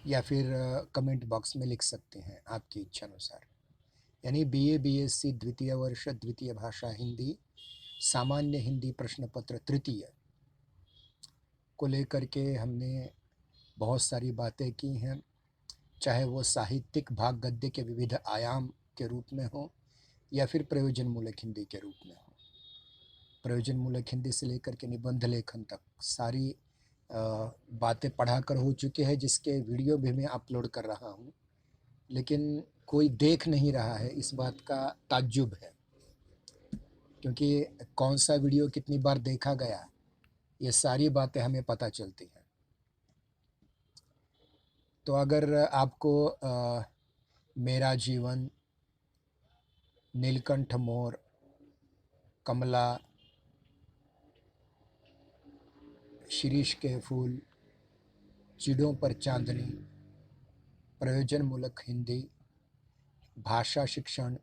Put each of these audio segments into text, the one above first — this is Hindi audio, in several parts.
या फिर कमेंट बॉक्स में लिख सकते हैं आपकी इच्छा अनुसार। यानी बीए बीएससी द्वितीय वर्ष द्वितीय भाषा हिंदी सामान्य हिंदी प्रश्न पत्र तृतीय को लेकर के हमने बहुत सारी बातें की हैं, चाहे वो साहित्यिक भाग गद्य के विविध आयाम के रूप में हो या फिर प्रयोजन मूलक हिंदी के रूप में हो। प्रयोजन मूलक हिंदी से लेकर के निबंध लेखन तक सारी बातें पढ़ा कर हो चुके हैं, जिसके वीडियो भी मैं अपलोड कर रहा हूँ, लेकिन कोई देख नहीं रहा है। इस बात का ताज्जुब है, क्योंकि कौन सा वीडियो कितनी बार देखा गया ये सारी बातें हमें पता चलती हैं। तो अगर आपको मेरा जीवन, नीलकंठ मोर, कमला, शिरीष के फूल, चिड़ों पर चांदनी, प्रयोजन मूलक हिंदी, भाषा शिक्षण,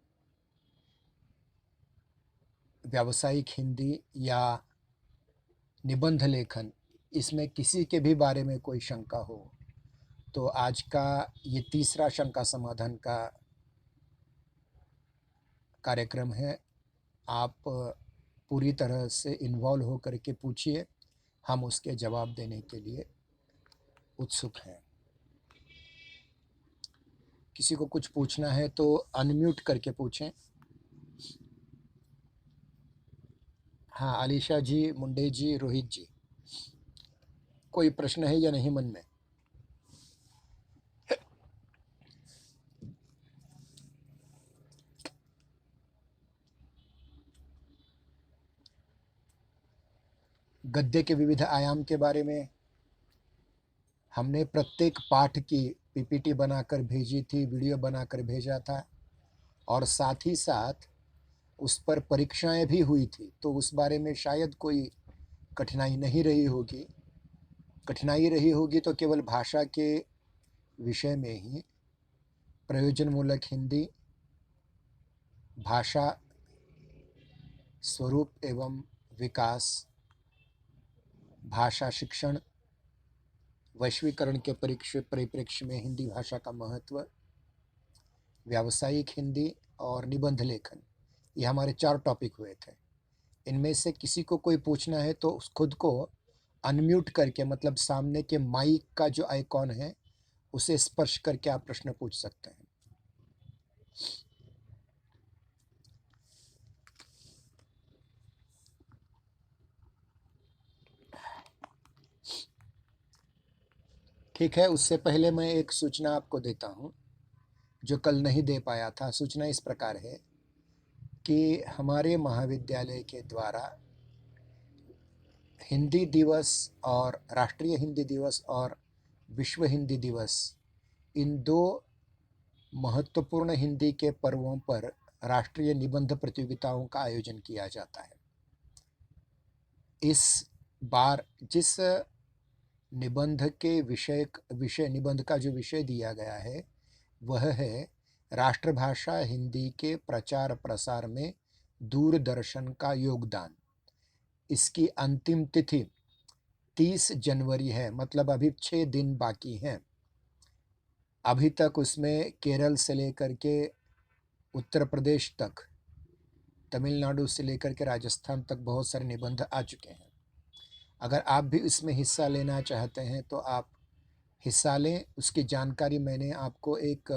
व्यावसायिक हिंदी या निबंध लेखन, इसमें किसी के भी बारे में कोई शंका हो तो आज का ये तीसरा शंका समाधान का कार्यक्रम है। आप पूरी तरह से इन्वॉल्व हो करके पूछिए, हम उसके जवाब देने के लिए उत्सुक हैं। किसी को कुछ पूछना है तो अनम्यूट करके पूछें। हाँ, आलिशा जी, मुंडे जी, रोहित जी, कोई प्रश्न है या नहीं मन में? गद्य के विविध आयाम के बारे में हमने प्रत्येक पाठ की पीपीटी बनाकर भेजी थी, वीडियो बनाकर भेजा था, और साथ ही साथ उस पर परीक्षाएं भी हुई थी, तो उस बारे में शायद कोई कठिनाई नहीं रही होगी। कठिनाई रही होगी तो केवल भाषा के विषय में ही। प्रयोजन मूलक हिंदी, भाषा स्वरूप एवं विकास, भाषा शिक्षण, वैश्वीकरण के परिप्रेक्ष्य में हिंदी भाषा का महत्व, व्यावसायिक हिंदी और निबंध लेखन, ये हमारे 4 टॉपिक हुए थे। इनमें से किसी को कोई पूछना है तो खुद को अनम्यूट करके, मतलब सामने के माइक का जो आइकॉन है उसे स्पर्श करके आप प्रश्न पूछ सकते हैं। ठीक है, उससे पहले मैं एक सूचना आपको देता हूँ जो कल नहीं दे पाया था। सूचना इस प्रकार है कि हमारे महाविद्यालय के द्वारा हिंदी दिवस और राष्ट्रीय हिंदी दिवस और विश्व हिंदी दिवस, इन 2 महत्वपूर्ण हिंदी के पर्वों पर राष्ट्रीय निबंध प्रतियोगिताओं का आयोजन किया जाता है। इस बार जिस निबंध के विषय निबंध का जो विषय दिया गया है वह है राष्ट्रभाषा हिंदी के प्रचार प्रसार में दूरदर्शन का योगदान। इसकी अंतिम तिथि 30 जनवरी है, मतलब अभी 6 दिन बाकी हैं। अभी तक उसमें केरल से लेकर के उत्तर प्रदेश तक, तमिलनाडु से लेकर के राजस्थान तक बहुत सारे निबंध आ चुके हैं। अगर आप भी इसमें हिस्सा लेना चाहते हैं तो आप हिस्सा लें। उसकी जानकारी मैंने आपको एक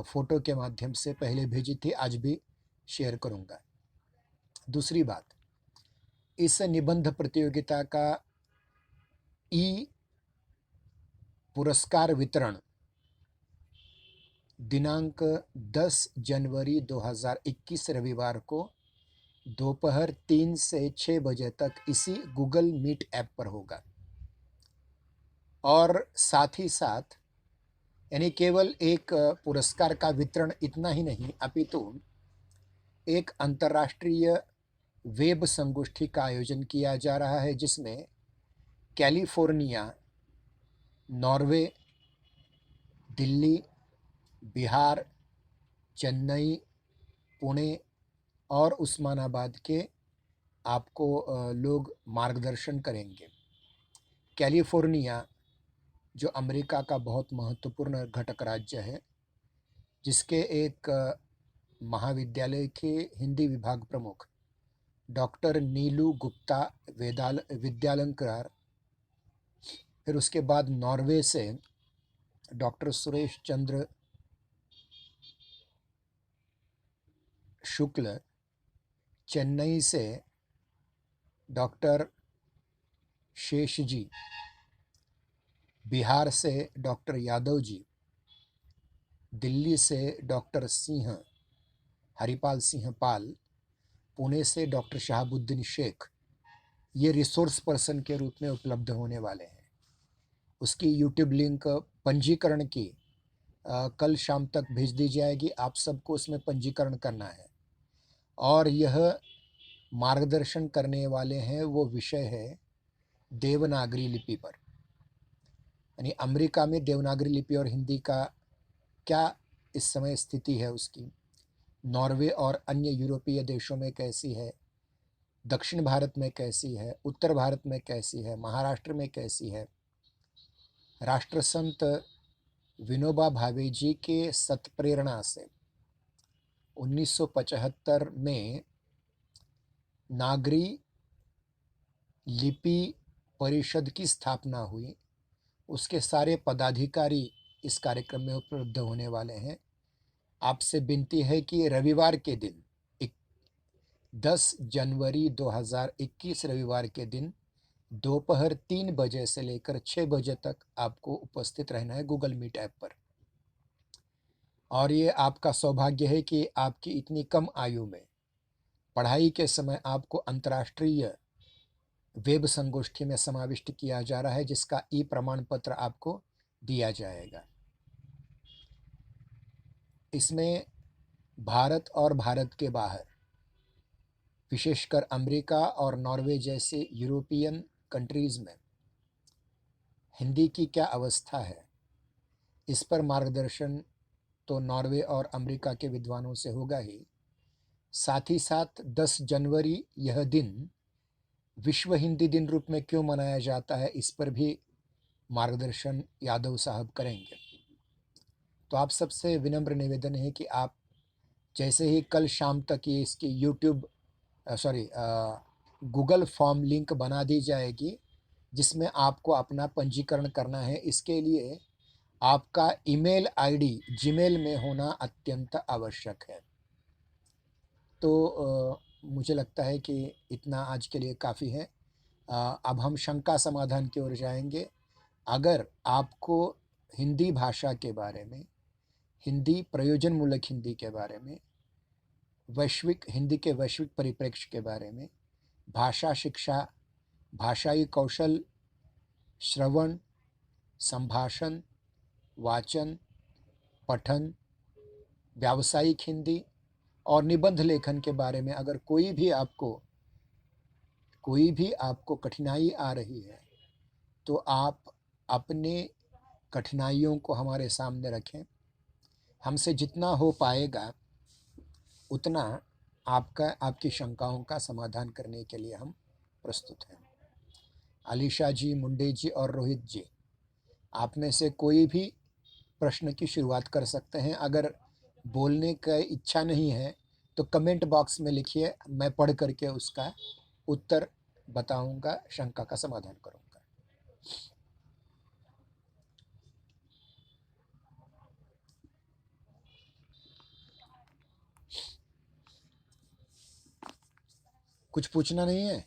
फ़ोटो के माध्यम से पहले भेजी थी, आज भी शेयर करूंगा। दूसरी बात, इस निबंध प्रतियोगिता का ई पुरस्कार वितरण दिनांक 10 जनवरी 2021 रविवार को दोपहर 3 से 6 बजे तक इसी गूगल मीट ऐप पर होगा। और साथ ही साथ, यानी केवल एक पुरस्कार का वितरण इतना ही नहीं, अपितु एक अंतर्राष्ट्रीय वेब संगोष्ठी का आयोजन किया जा रहा है, जिसमें कैलिफोर्निया, नॉर्वे, दिल्ली, बिहार, चेन्नई, पुणे और उस्मानाबाद के आपको लोग मार्गदर्शन करेंगे। कैलिफोर्निया जो अमेरिका का बहुत महत्वपूर्ण घटक राज्य है, जिसके एक महाविद्यालय के हिंदी विभाग प्रमुख डॉक्टर नीलू गुप्ता विद्यालंकार, फिर उसके बाद नॉर्वे से डॉक्टर सुरेश चंद्र शुक्ल, चेन्नई से डॉक्टर शेष जी, बिहार से डॉक्टर यादव जी, दिल्ली से डॉक्टर सिंह हरिपाल सिंह पाल, पुणे से डॉक्टर शहाबुद्दीन शेख, ये रिसोर्स पर्सन के रूप में उपलब्ध होने वाले हैं। उसकी यूट्यूब लिंक पंजीकरण की कल शाम तक भेज दी जाएगी। आप सबको उसमें पंजीकरण करना है। और यह मार्गदर्शन करने वाले हैं, वो विषय है देवनागरी लिपि पर, यानी अमेरिका में देवनागरी लिपि और हिंदी का क्या इस समय स्थिति है उसकी, नॉर्वे और अन्य यूरोपीय देशों में कैसी है, दक्षिण भारत में कैसी है, उत्तर भारत में कैसी है, महाराष्ट्र में कैसी है। राष्ट्रसंत विनोबा भावे जी के सत्प्रेरणा से 1975 में नागरी लिपि परिषद की स्थापना हुई। उसके सारे पदाधिकारी इस कार्यक्रम में उपलब्ध होने वाले हैं। आपसे विनती है कि रविवार के दिन 10 जनवरी 2021 रविवार के दिन दोपहर 3 बजे से लेकर 6 बजे तक आपको उपस्थित रहना है गूगल मीट ऐप पर। और ये आपका सौभाग्य है कि आपकी इतनी कम आयु में पढ़ाई के समय आपको अंतर्राष्ट्रीय वेब संगोष्ठी में समाविष्ट किया जा रहा है, जिसका ई प्रमाण पत्र आपको दिया जाएगा। इसमें भारत और भारत के बाहर, विशेषकर अमेरिका और नॉर्वे जैसे यूरोपियन कंट्रीज़ में हिंदी की क्या अवस्था है, इस पर मार्गदर्शन तो नॉर्वे और अमेरिका के विद्वानों से होगा ही। साथ ही साथ 10 जनवरी यह दिन विश्व हिंदी दिन रूप में क्यों मनाया जाता है, इस पर भी मार्गदर्शन यादव साहब करेंगे। तो आप सबसे विनम्र निवेदन है कि आप जैसे ही कल शाम तक ये इसकी यूट्यूब गूगल फॉर्म लिंक बना दी जाएगी, जिसमें आपको अपना पंजीकरण करना है। इसके लिए आपका ईमेल आईडी जीमेल में होना अत्यंत आवश्यक है। तो मुझे लगता है कि इतना आज के लिए काफ़ी है। अब हम शंका समाधान की ओर जाएंगे। अगर आपको हिंदी भाषा के बारे में, हिंदी प्रयोजनमूलक हिंदी के बारे में, हिंदी के वैश्विक परिप्रेक्ष्य के बारे में, भाषा शिक्षा, भाषाई कौशल, श्रवण, संभाषण, वाचन, पठन, व्यावसायिक हिंदी और निबंध लेखन के बारे में अगर कोई भी आपको कठिनाई आ रही है, तो आप अपने कठिनाइयों को हमारे सामने रखें। हमसे जितना हो पाएगा उतना आपकी शंकाओं का समाधान करने के लिए हम प्रस्तुत हैं। अलीशा जी, मुंडे जी और रोहित जी, आप में से कोई भी प्रश्न की शुरुआत कर सकते हैं। अगर बोलने का इच्छा नहीं है तो कमेंट बॉक्स में लिखिए, मैं पढ़ करके उसका उत्तर बताऊंगा, शंका का समाधान करूंगा। कुछ पूछना नहीं है?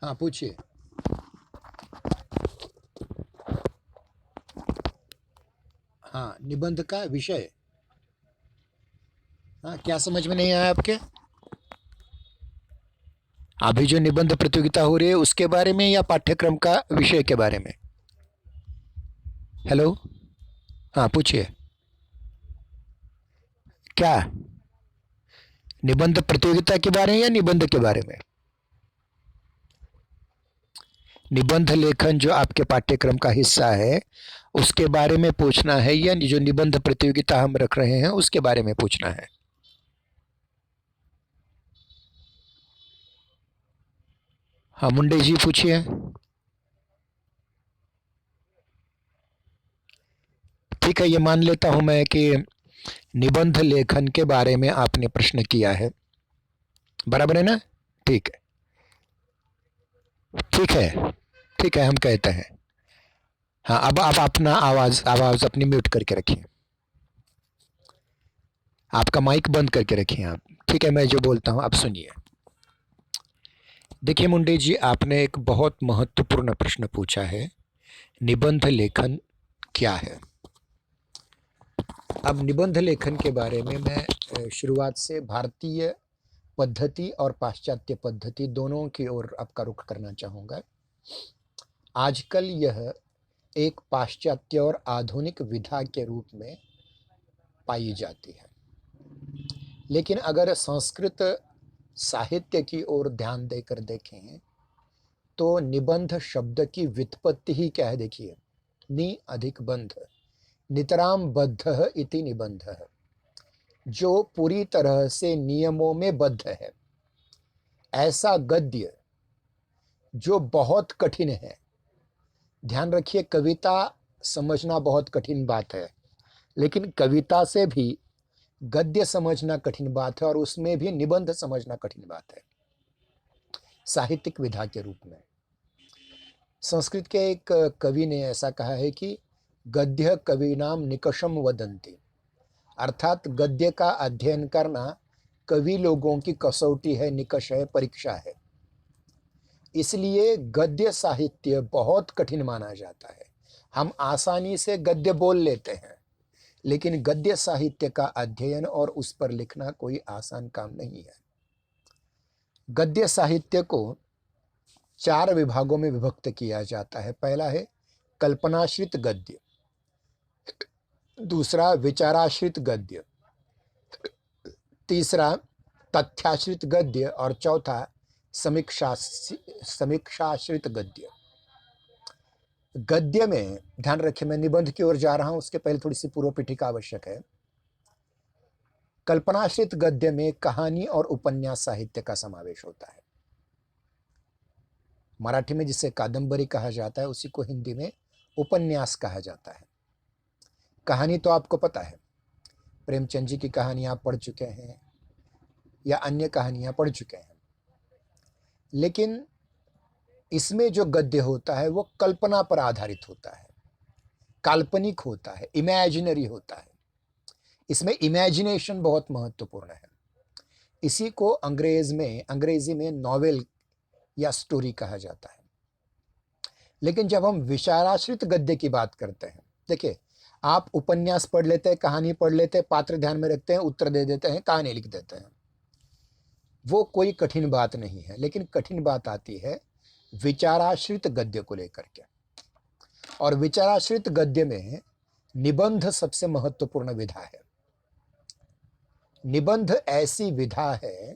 हाँ, पूछिए। हाँ, निबंध का विषय। हाँ, क्या समझ में नहीं आया आपके? अभी जो निबंध प्रतियोगिता हो रही है उसके बारे में या पाठ्यक्रम का विषय के बारे में? हेलो, हाँ पूछिए। क्या? निबंध प्रतियोगिता के बारे में या निबंध के बारे में? निबंध लेखन जो आपके पाठ्यक्रम का हिस्सा है उसके बारे में पूछना है या जो निबंध प्रतियोगिता हम रख रहे हैं उसके बारे में पूछना है? हाँ मुंडे जी पूछिए। ठीक है, ये मान लेता हूं मैं कि निबंध लेखन के बारे में आपने प्रश्न किया है, बराबर है ना? ठीक है, ठीक है, ठीक है, हम कहते हैं। हाँ, अब आप अपना आवाज आवाज अपनी म्यूट करके रखिए, आपका माइक बंद करके रखिए आप। ठीक है, मैं जो बोलता हूँ आप सुनिए। देखिए मुंडे जी, आपने एक बहुत महत्वपूर्ण प्रश्न पूछा है, निबंध लेखन क्या है? अब निबंध लेखन के बारे में मैं शुरुआत से भारतीय पद्धति और पाश्चात्य पद्धति दोनों की ओर आपका रुख करना चाहूँगा। आजकल यह एक पाश्चात्य और आधुनिक विधा के रूप में पाई जाती है, लेकिन अगर संस्कृत साहित्य की ओर ध्यान देकर देखें तो निबंध शब्द की व्युत्पत्ति ही क्या है? देखिए, नि अधिक बंध, नितराम बद्ध इति निबंध, जो पूरी तरह से नियमों में बद्ध है। ऐसा गद्य जो बहुत कठिन है। ध्यान रखिए, कविता समझना बहुत कठिन बात है, लेकिन कविता से भी गद्य समझना कठिन बात है और उसमें भी निबंध समझना कठिन बात है साहित्यिक विधा के रूप में। संस्कृत के एक कवि ने ऐसा कहा है कि गद्य कविनाम निकषम वदन्ति, अर्थात गद्य का अध्ययन करना कवि लोगों की कसौटी है, निकष है, परीक्षा है। इसलिए गद्य साहित्य बहुत कठिन माना जाता है। हम आसानी से गद्य बोल लेते हैं, लेकिन गद्य साहित्य का अध्ययन और उस पर लिखना कोई आसान काम नहीं है। गद्य साहित्य को 4 विभागों में विभक्त किया जाता है। पहला है कल्पनाश्रित गद्य, दूसरा विचाराश्रित गद्य, तीसरा तथ्याश्रित गद्य और चौथा समीक्षाश्रित गद्य। गद्य में ध्यान रखिए, मैं निबंध की ओर जा रहा हूं, उसके पहले थोड़ी सी पूर्व पीठिका आवश्यक है। कल्पनाश्रित गद्य में कहानी और उपन्यास साहित्य का समावेश होता है। मराठी में जिसे कादंबरी कहा जाता है उसी को हिंदी में उपन्यास कहा जाता है। कहानी तो आपको पता है, प्रेमचंद जी की कहानी आप पढ़ चुके हैं या अन्य कहानियां पढ़ चुके हैं, लेकिन इसमें जो गद्य होता है वो कल्पना पर आधारित होता है, काल्पनिक होता है, इमेजिनरी होता है। इसमें इमेजिनेशन बहुत महत्वपूर्ण है। इसी को अंग्रेजी में नॉवेल या स्टोरी कहा जाता है। लेकिन जब हम विचाराश्रित गद्य की बात करते हैं, देखिए, आप उपन्यास पढ़ लेते हैं, कहानी पढ़ लेते हैं, पात्र ध्यान में रखते हैं, उत्तर दे देते हैं, कहानी लिख देते हैं, वो कोई कठिन बात नहीं है। लेकिन कठिन बात आती है विचाराश्रित गद्य को लेकर के, और विचाराश्रित गद्य में निबंध सबसे महत्वपूर्ण विधा है। निबंध ऐसी विधा है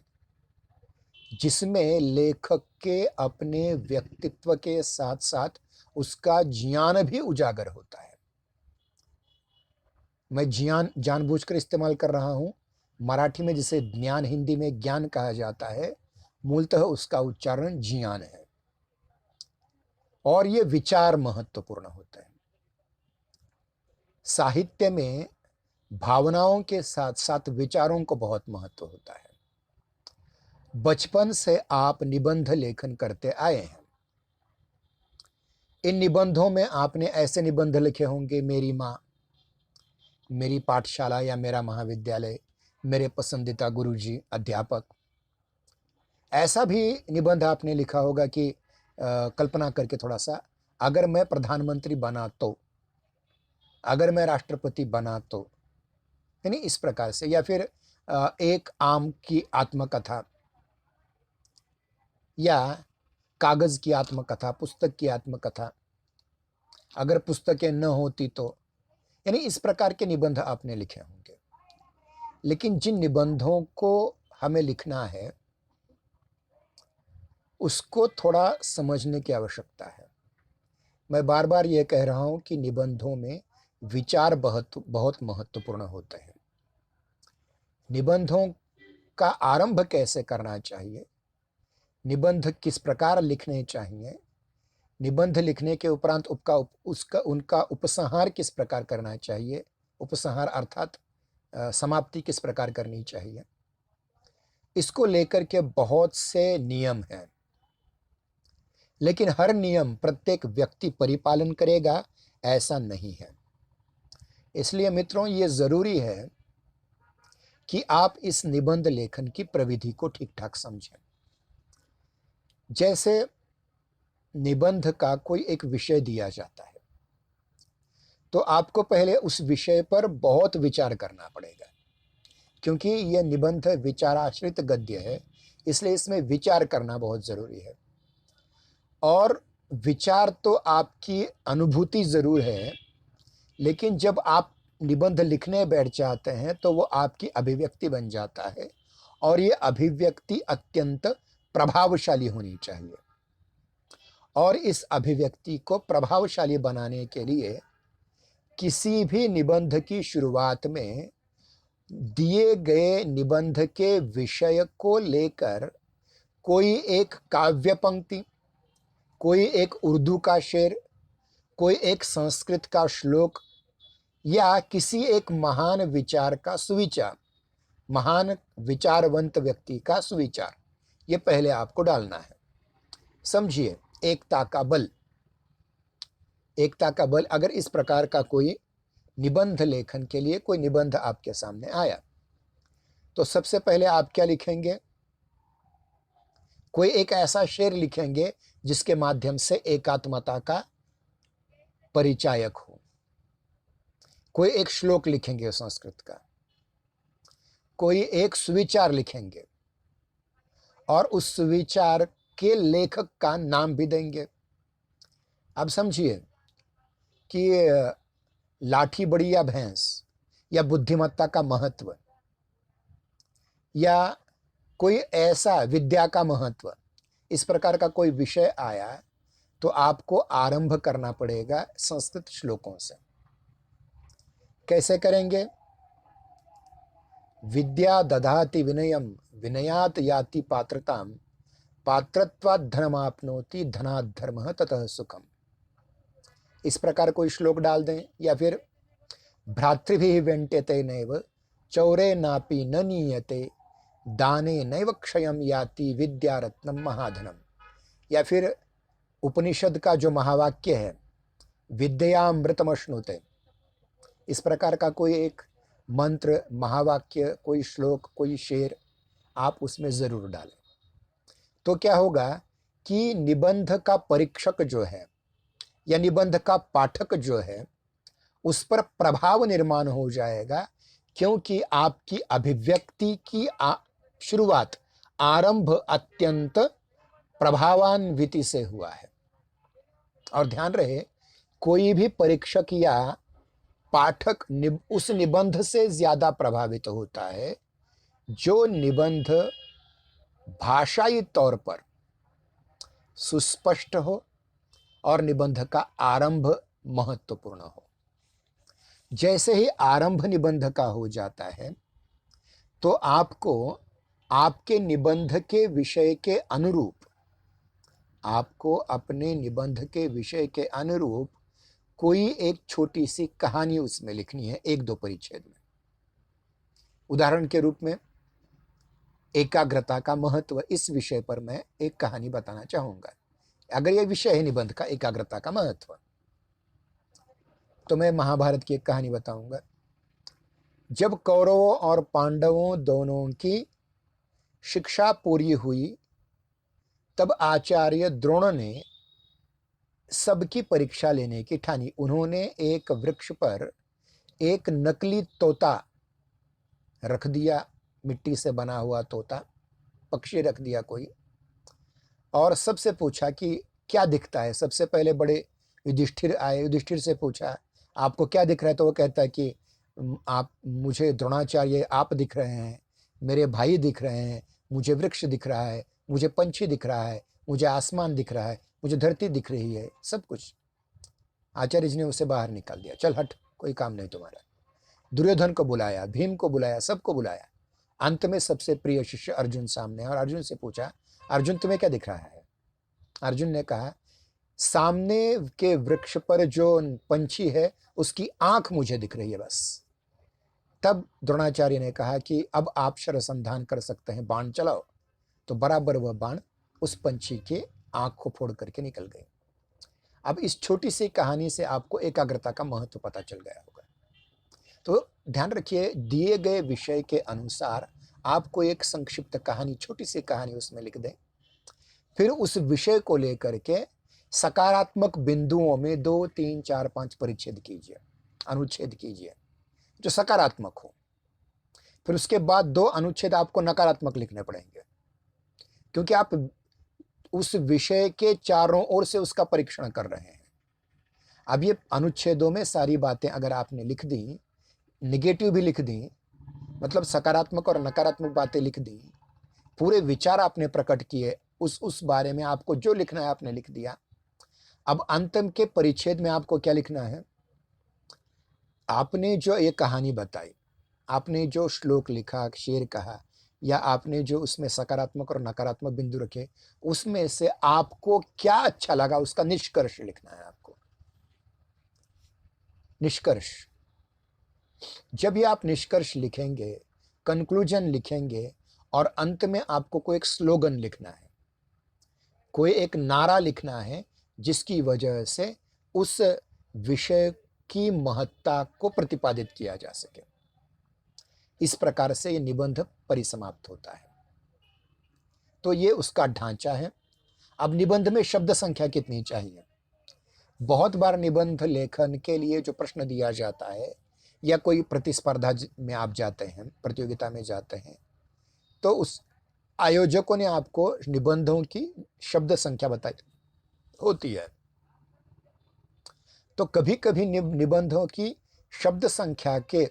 जिसमें लेखक के अपने व्यक्तित्व के साथ साथ उसका ज्ञान भी उजागर होता है। मैं ज्ञान जानबूझकर इस्तेमाल कर रहा हूं। मराठी में जिसे ज्ञान, हिंदी में ज्ञान कहा जाता है, मूलतः उसका उच्चारण ज्ञान है, और ये विचार महत्वपूर्ण होते हैं। साहित्य में भावनाओं के साथ साथ विचारों को बहुत महत्व होता है। बचपन से आप निबंध लेखन करते आए हैं। इन निबंधों में आपने ऐसे निबंध लिखे होंगे, मेरी माँ, मेरी पाठशाला या मेरा महाविद्यालय, मेरे पसंदीदा गुरुजी, अध्यापक। ऐसा भी निबंध आपने लिखा होगा कि कल्पना करके थोड़ा सा, अगर मैं प्रधानमंत्री बना तो, अगर मैं राष्ट्रपति बना तो, यानी इस प्रकार से। या फिर एक आम की आत्मकथा या कागज की आत्मकथा, पुस्तक की आत्मकथा, अगर पुस्तकें न होती तो, यानी इस प्रकार के निबंध आपने लिखे होंगे। लेकिन जिन निबंधों को हमें लिखना है उसको थोड़ा समझने की आवश्यकता है। मैं बार बार ये कह रहा हूँ कि निबंधों में विचार बहुत बहुत महत्वपूर्ण होते हैं। निबंधों का आरंभ कैसे करना चाहिए, निबंध किस प्रकार लिखने चाहिए, निबंध लिखने के उपरांत उनका उपसंहार किस प्रकार करना चाहिए, उपसंहार अर्थात समाप्ति किस प्रकार करनी चाहिए, इसको लेकर के बहुत से नियम हैं। लेकिन हर नियम प्रत्येक व्यक्ति परिपालन करेगा ऐसा नहीं है। इसलिए मित्रों, ये जरूरी है कि आप इस निबंध लेखन की प्रविधि को ठीक ठाक समझें। जैसे निबंध का कोई एक विषय दिया जाता है तो आपको पहले उस विषय पर बहुत विचार करना पड़ेगा, क्योंकि यह निबंध विचाराश्रित गद्य है, इसलिए इसमें विचार करना बहुत जरूरी है। और विचार तो आपकी अनुभूति जरूर है, लेकिन जब आप निबंध लिखने बैठ जाते हैं तो वो आपकी अभिव्यक्ति बन जाता है, और ये अभिव्यक्ति अत्यंत प्रभावशाली होनी चाहिए। और इस अभिव्यक्ति को प्रभावशाली बनाने के लिए किसी भी निबंध की शुरुआत में दिए गए निबंध के विषय को लेकर कोई एक काव्य पंक्ति, कोई एक उर्दू का शेर, कोई एक संस्कृत का श्लोक या किसी एक महान विचार का सुविचार, महान विचारवंत व्यक्ति का सुविचार, ये पहले आपको डालना है। समझिए, एकता का बल। एकता का बल, अगर इस प्रकार का कोई निबंध लेखन के लिए कोई निबंध आपके सामने आया तो सबसे पहले आप क्या लिखेंगे? कोई एक ऐसा शेर लिखेंगे जिसके माध्यम से एकात्मता का परिचायक हो। कोई एक श्लोक लिखेंगे संस्कृत का, कोई एक सुविचार लिखेंगे और उस सुविचार के लेखक का नाम भी देंगे। अब समझिए कि लाठी बड़ी या भैंस, या बुद्धिमत्ता का महत्व, या कोई ऐसा विद्या का महत्व, इस प्रकार का कोई विषय आया तो आपको आरंभ करना पड़ेगा संस्कृत श्लोकों से। कैसे करेंगे? विद्या दधाति विनयम, विनयात याति पात्रताम, पात्रत्वात् धनमाप्नोति, धनात् धर्मः ततः सुखम। इस प्रकार कोई श्लोक डाल दें। या फिर भ्रातृभिः व्यण्ट्यते नैव, चौरे नापि न नीयते, दाने नैव क्षयम याति, विद्या रत्नम महाधनम। या फिर उपनिषद का जो महावाक्य है, विद्यामृतमश्नुते, इस प्रकार का कोई एक मंत्र, महावाक्य, कोई श्लोक, कोई शेर आप उसमें जरूर डालें। तो क्या होगा कि निबंध का परीक्षक जो है या निबंध का पाठक जो है उस पर प्रभाव निर्माण हो जाएगा, क्योंकि आपकी अभिव्यक्ति की शुरुआत, आरंभ अत्यंत प्रभावान्विति से हुआ है। और ध्यान रहे, कोई भी परीक्षक या पाठक उस निबंध से ज्यादा प्रभावित होता है जो निबंध भाषाई तौर पर सुस्पष्ट हो और निबंध का आरंभ महत्वपूर्ण हो। जैसे ही आरंभ निबंध का हो जाता है तो आपको आपके निबंध के विषय के अनुरूप, आपको अपने निबंध के विषय के अनुरूप कोई एक छोटी सी कहानी उसमें लिखनी है, एक दो परिच्छेद में। उदाहरण के रूप में एकाग्रता का महत्व, इस विषय पर मैं एक कहानी बताना चाहूंगा। अगर यह विषय है निबंध का एकाग्रता का महत्व, तो मैं महाभारत की एक कहानी बताऊंगा। जब कौरवों और पांडवों दोनों की शिक्षा पूरी हुई तब आचार्य द्रोण ने सबकी परीक्षा लेने की ठानी। उन्होंने एक वृक्ष पर एक नकली तोता रख दिया, मिट्टी से बना हुआ तोता, पक्षी रख दिया कोई, और सबसे पूछा कि क्या दिखता है। सबसे पहले बड़े युधिष्ठिर आए, युधिष्ठिर से पूछा आपको क्या दिख रहा है, तो वो कहता है कि आप, मुझे द्रोणाचार्य आप दिख रहे हैं, मेरे भाई दिख रहे हैं, मुझे वृक्ष दिख रहा है, मुझे पंछी दिख रहा है, मुझे आसमान दिख रहा है, मुझे धरती दिख रही है, सब कुछ। आचार्य जी ने उसे बाहर निकाल दिया, चल हट, कोई काम नहीं तुम्हारा। दुर्योधन को बुलाया, भीम को बुलाया, सबको बुलाया। अंत में सबसे प्रिय शिष्य अर्जुन सामने, और अर्जुन से पूछा, अर्जुन तुम्हें क्या दिख रहा है? अर्जुन ने कहा, सामने के वृक्ष पर जो पंछी है उसकी आंख मुझे दिख रही है बस। तब द्रोणाचार्य ने कहा कि अब आप शरसंधान कर सकते हैं, बाण चलाओ। तो बराबर वह बाण उस पंछी के आंख को फोड़ करके निकल गई। अब इस छोटी सी कहानी से आपको एकाग्रता का महत्व पता चल गया होगा। तो ध्यान रखिए, दिए गए विषय के अनुसार आपको एक संक्षिप्त कहानी, छोटी सी कहानी उसमें लिख दें, फिर उस विषय को लेकर के सकारात्मक बिंदुओं में 2, 3, 4, 5 परिच्छेद कीजिए, अनुच्छेद कीजिए जो सकारात्मक हो। फिर उसके बाद 2 अनुच्छेद आपको नकारात्मक लिखने पड़ेंगे, क्योंकि आप उस विषय के चारों ओर से उसका परीक्षण कर रहे हैं। अब ये अनुच्छेदों में सारी बातें अगर आपने लिख दी, निगेटिव भी लिख दी, मतलब सकारात्मक और नकारात्मक बातें लिख दी, पूरे विचार आपने प्रकट किए, उस बारे में आपको जो लिखना है आपने लिख दिया। अब अंतम के परिच्छेद में आपको क्या लिखना है? आपने जो ये कहानी बताई, आपने जो श्लोक लिखा, शेर कहा, या आपने जो उसमें सकारात्मक और नकारात्मक बिंदु रखे, उसमें से आपको क्या अच्छा लगा उसका निष्कर्ष लिखना है आपको। निष्कर्ष, जब ये आप निष्कर्ष लिखेंगे, कंक्लूजन लिखेंगे, और अंत में आपको कोई एक स्लोगन लिखना है, कोई एक नारा लिखना है जिसकी वजह से उस विषय की महत्ता को प्रतिपादित किया जा सके। इस प्रकार से ये निबंध परिसमाप्त होता है। तो ये उसका ढांचा है। अब निबंध में शब्द संख्या कितनी चाहिए? बहुत बार निबंध लेखन के लिए जो प्रश्न दिया जाता है, या कोई प्रतिस्पर्धा में आप जाते हैं, प्रतियोगिता में जाते हैं, तो उस आयोजकों ने आपको निबंधों की शब्द संख्या बताई होती है। तो कभी कभी निबंधों की शब्द संख्या के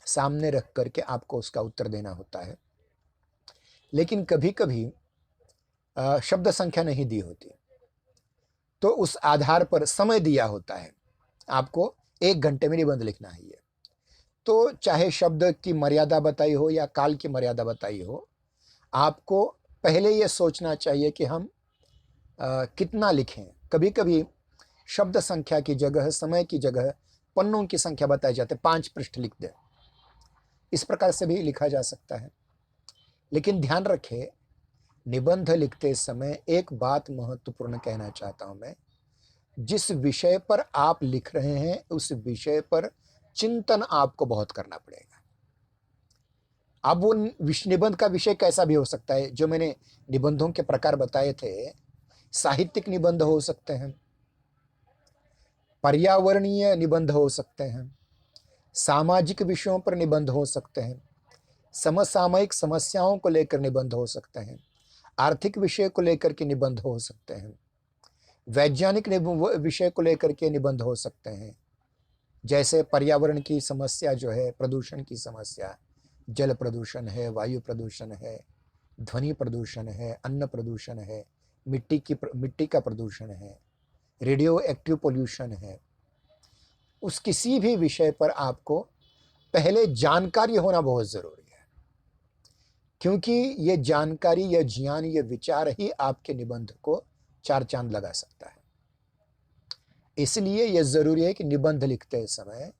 सामने रख करके आपको उसका उत्तर देना होता है, लेकिन कभी कभी शब्द संख्या नहीं दी होती, तो उस आधार पर समय दिया होता है, आपको 1 घंटे में निबंध लिखना है ये। तो चाहे शब्द की मर्यादा बताई हो या काल की मर्यादा बताई हो, आपको पहले ये सोचना चाहिए कि हम कितना लिखें। कभी कभी शब्द संख्या की जगह, समय की जगह पन्नों की संख्या बताई जाती है, 5 पृष्ठ लिख दें, इस प्रकार से भी लिखा जा सकता है। लेकिन ध्यान रखें, निबंध लिखते समय एक बात महत्वपूर्ण कहना चाहता हूं मैं, जिस विषय पर आप लिख रहे हैं उस विषय पर चिंतन आपको बहुत करना पड़ेगा। अब वो निबंध का विषय कैसा भी हो सकता है। जो मैंने निबंधों के प्रकार बताए थे, साहित्यिक निबंध हो सकते हैं, पर्यावरणीय निबंध हो सकते हैं, सामाजिक विषयों पर निबंध हो सकते हैं, समसामयिक समस्याओं को लेकर निबंध हो सकते हैं, आर्थिक विषय को लेकर के निबंध हो सकते हैं, वैज्ञानिक विषय को लेकर के निबंध हो सकते हैं, जैसे पर्यावरण की समस्या जो है, प्रदूषण की समस्या, जल प्रदूषण है, वायु प्रदूषण है, ध्वनि प्रदूषण है, अन्न प्रदूषण है, मिट्टी का प्रदूषण है, रेडियो एक्टिव पोल्यूशन है। उस किसी भी विषय पर आपको पहले जानकारी होना बहुत जरूरी है, क्योंकि ये जानकारी, ये ज्ञान, ये विचार ही आपके निबंध को 4 चांद लगा सकता है। इसलिए यह जरूरी है कि निबंध लिखते समय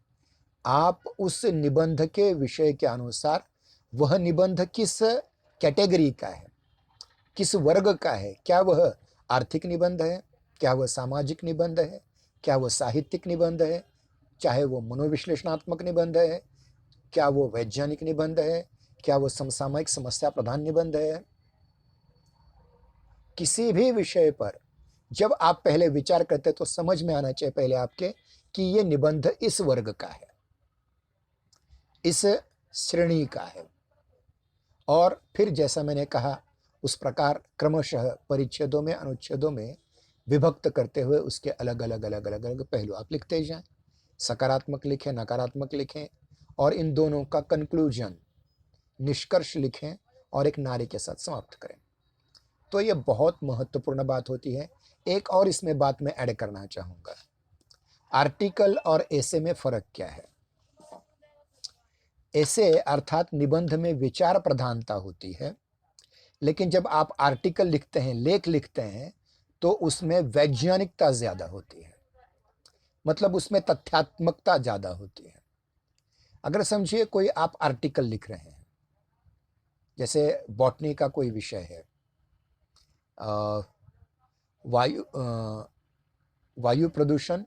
आप उस निबंध के विषय के अनुसार, वह निबंध किस कैटेगरी का है, किस वर्ग का है, क्या वह आर्थिक निबंध है, क्या वह सामाजिक निबंध है, क्या वह साहित्यिक निबंध है, चाहे वो मनोविश्लेषणात्मक निबंध है, क्या वो वैज्ञानिक निबंध है, क्या वो समसामयिक समस्या प्रधान निबंध है। किसी भी विषय पर जब आप पहले विचार करते तो समझ में आना चाहिए पहले आपके कि ये निबंध इस वर्ग का है, इस श्रेणी का है। और फिर जैसा मैंने कहा, उस प्रकार क्रमशः परिच्छेदों में, अनुच्छेदों में विभक्त करते हुए उसके अलग अलग अलग अलग अलग पहलू आप लिखते जाएं। सकारात्मक लिखें, नकारात्मक लिखें, और इन दोनों का कंक्लूजन, निष्कर्ष लिखें और एक नारे के साथ समाप्त करें। तो ये बहुत महत्वपूर्ण बात होती है। एक और इसमें बात मैं ऐड करना चाहूँगा। आर्टिकल और एसे में फ़र्क क्या है? एसे अर्थात निबंध में विचार प्रधानता होती है, लेकिन जब आप आर्टिकल लिखते हैं, लेख लिखते हैं, तो उसमें वैज्ञानिकता ज़्यादा होती है, मतलब उसमें तथ्यात्मकता ज़्यादा होती है। अगर समझिए कोई आप आर्टिकल लिख रहे हैं, जैसे बॉटनी का कोई विषय है, वायु प्रदूषण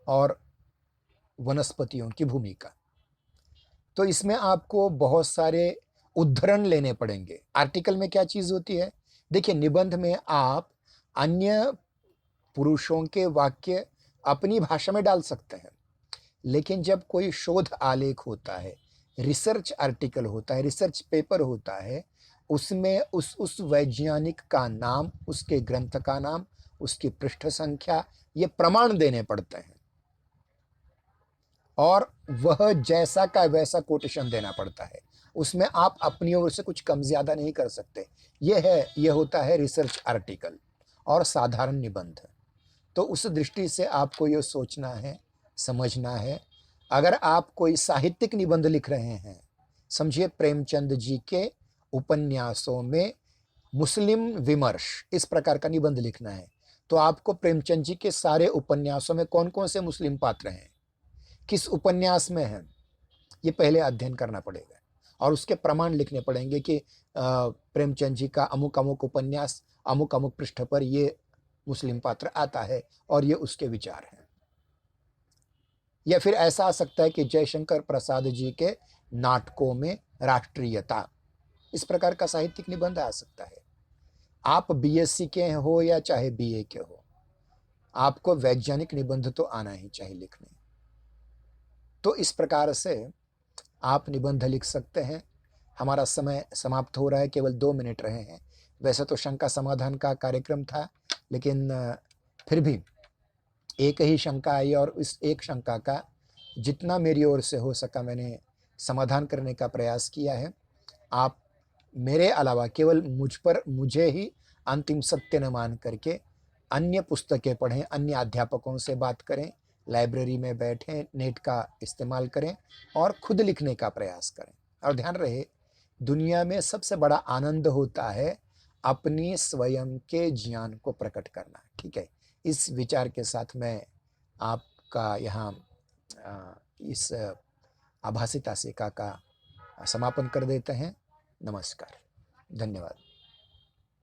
और वनस्पतियों की भूमिका, तो इसमें आपको बहुत सारे उद्धरण लेने पड़ेंगे। आर्टिकल में क्या चीज़ होती है? देखिए, निबंध में आप अन्य पुरुषों के वाक्य अपनी भाषा में डाल सकते हैं, लेकिन जब कोई शोध आलेख होता है, रिसर्च आर्टिकल होता है, रिसर्च पेपर होता है, उसमें उस वैज्ञानिक का नाम, उसके ग्रंथ का नाम, उसकी पृष्ठ संख्या, ये प्रमाण देने पड़ते हैं और वह जैसा का वैसा कोटेशन देना पड़ता है। उसमें आप अपनी ओर से कुछ कम ज़्यादा नहीं कर सकते। यह होता है रिसर्च आर्टिकल और साधारण निबंध। तो उस दृष्टि से आपको ये सोचना है, समझना है। अगर आप कोई साहित्यिक निबंध लिख रहे हैं, समझिए प्रेमचंद जी के उपन्यासों में मुस्लिम विमर्श, इस प्रकार का निबंध लिखना है, तो आपको प्रेमचंद जी के सारे उपन्यासों में कौन-कौन से मुस्लिम पात्र हैं, किस उपन्यास में हैं, ये पहले अध्ययन करना पड़ेगा और उसके प्रमाण लिखने पड़ेंगे कि प्रेमचंद जी का अमुक-अमुक उपन्यास, अमुक-अमुक पृष्ठ पर ये मुस्लिम पात्र आता है और ये उसके विचार हैं। या फिर ऐसा आ सकता है कि जयशंकर प्रसाद जी के नाटकों में राष्ट्रीयता, इस प्रकार का साहित्यिक निबंध आ सकता है। आप बीएससी के हो या चाहे बीए के हो, आपको वैज्ञानिक निबंध तो आना ही चाहिए लिखने। तो इस प्रकार से आप निबंध लिख सकते हैं। हमारा समय समाप्त हो रहा है, केवल 2 मिनट रहे हैं। वैसे तो शंका समाधान का कार्यक्रम था, लेकिन फिर भी एक ही शंका आई और इस एक शंका का जितना मेरी ओर से हो सका मैंने समाधान करने का प्रयास किया है। आप मेरे अलावा केवल मुझे ही अंतिम सत्य न मान करके अन्य पुस्तकें पढ़ें, अन्य अध्यापकों से बात करें, लाइब्रेरी में बैठें, नेट का इस्तेमाल करें और खुद लिखने का प्रयास करें। और ध्यान रहे, दुनिया में सबसे बड़ा आनंद होता है अपनी स्वयं के ज्ञान को प्रकट करना। ठीक है? इस विचार के साथ मैं आपका यहाँ इस आभासी तासिका का समापन कर देते हैं। नमस्कार, धन्यवाद।